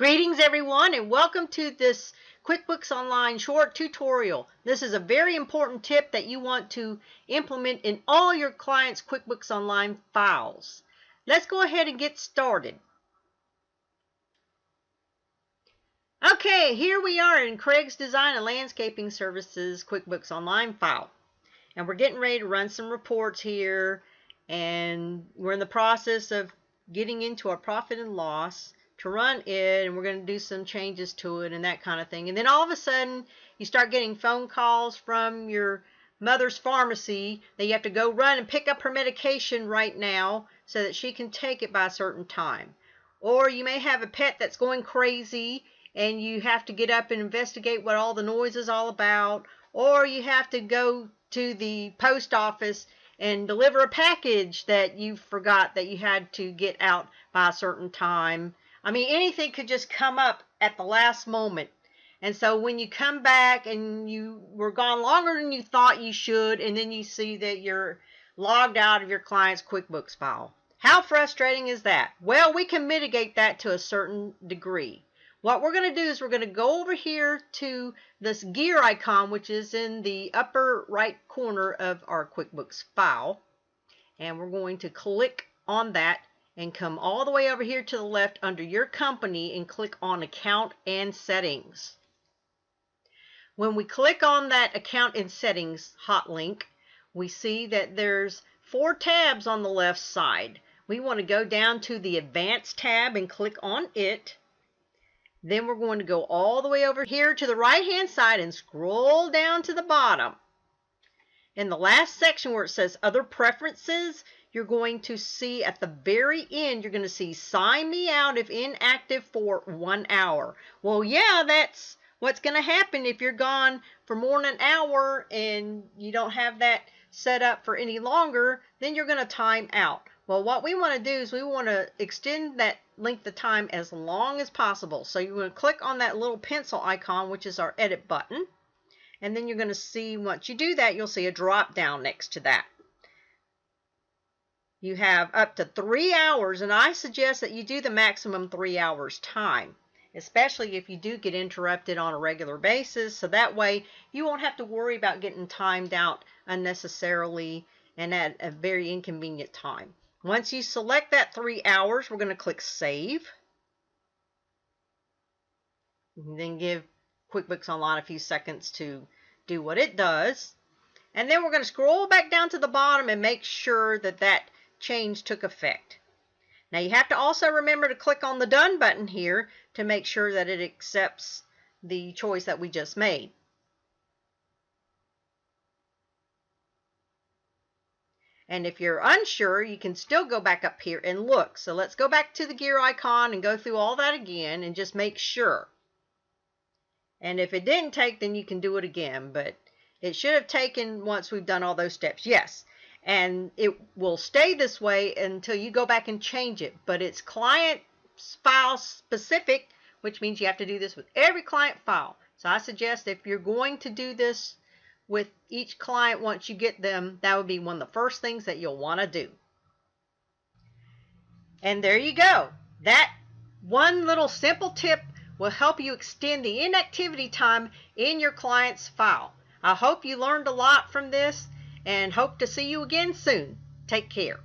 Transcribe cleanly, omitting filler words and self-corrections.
Greetings everyone, and welcome to this QuickBooks Online short tutorial. This is a very important tip that you want to implement in all your clients' QuickBooks Online files. Let's go ahead and get started. Okay, here we are in Craig's Design and Landscaping Services QuickBooks Online file. And we're getting ready to run some reports here, and we're in the process of getting into our profit and loss to run it, and we're going to do some changes to it and that kind of thing. And then all of a sudden you start getting phone calls from your mother's pharmacy that you have to go run and pick up her medication right now so that she can take it by a certain time. Or you may have a pet that's going crazy and you have to get up and investigate what all the noise is all about. Or you have to go to the post office and deliver a package that you forgot that you had to get out by a certain time. I mean, anything could just come up at the last moment. And so when you come back and you were gone longer than you thought you should, and then you see that you're logged out of your client's QuickBooks file. How frustrating is that? Well, we can mitigate that to a certain degree. What we're going to do is we're going to go over here to this gear icon, which is in the upper right corner of our QuickBooks file. And we're going to click on that and come all the way over here to the left under your company and click on Account and Settings. When we click on that Account and Settings hot link, we see that there's 4 tabs on the left side. We want to go down to the Advanced tab and click on it. Then we're going to go all the way over here to the right hand side and scroll down to the bottom. In the last section where it says Other Preferences, you're going to see at the very end, you're going to see Sign Me Out if inactive for 1 hour. Well, yeah, that's what's going to happen if you're gone for more than an hour and you don't have that set up for any longer, then you're going to time out. Well, what we want to do is we want to extend that length of time as long as possible. So you're going to click on that little pencil icon, which is our edit button. And then you're going to see, once you do that, you'll see a drop down next to that. You have up to 3 hours, and I suggest that you do the maximum 3 hours time, especially if you do get interrupted on a regular basis, so that way you won't have to worry about getting timed out unnecessarily and at a very inconvenient time. Once you select that 3 hours, we're going to click Save. And then give QuickBooks Online a few seconds to do what it does. And then we're going to scroll back down to the bottom and make sure that that change took effect. Now you have to also remember to click on the Done button here to make sure that it accepts the choice that we just made. And if you're unsure, you can still go back up here and look. So let's go back to the gear icon and go through all that again and just make sure. And if it didn't take, then you can do it again, but it should have taken once we've done all those steps. Yes. And it will stay this way until you go back and change it. But it's client file specific, which means you have to do this with every client file. So I suggest if you're going to do this with each client once you get them, that would be one of the first things that you'll want to do. And there you go. That one little simple tip will help you extend the inactivity time in your client's file. I hope you learned a lot from this, and hope to see you again soon. Take care.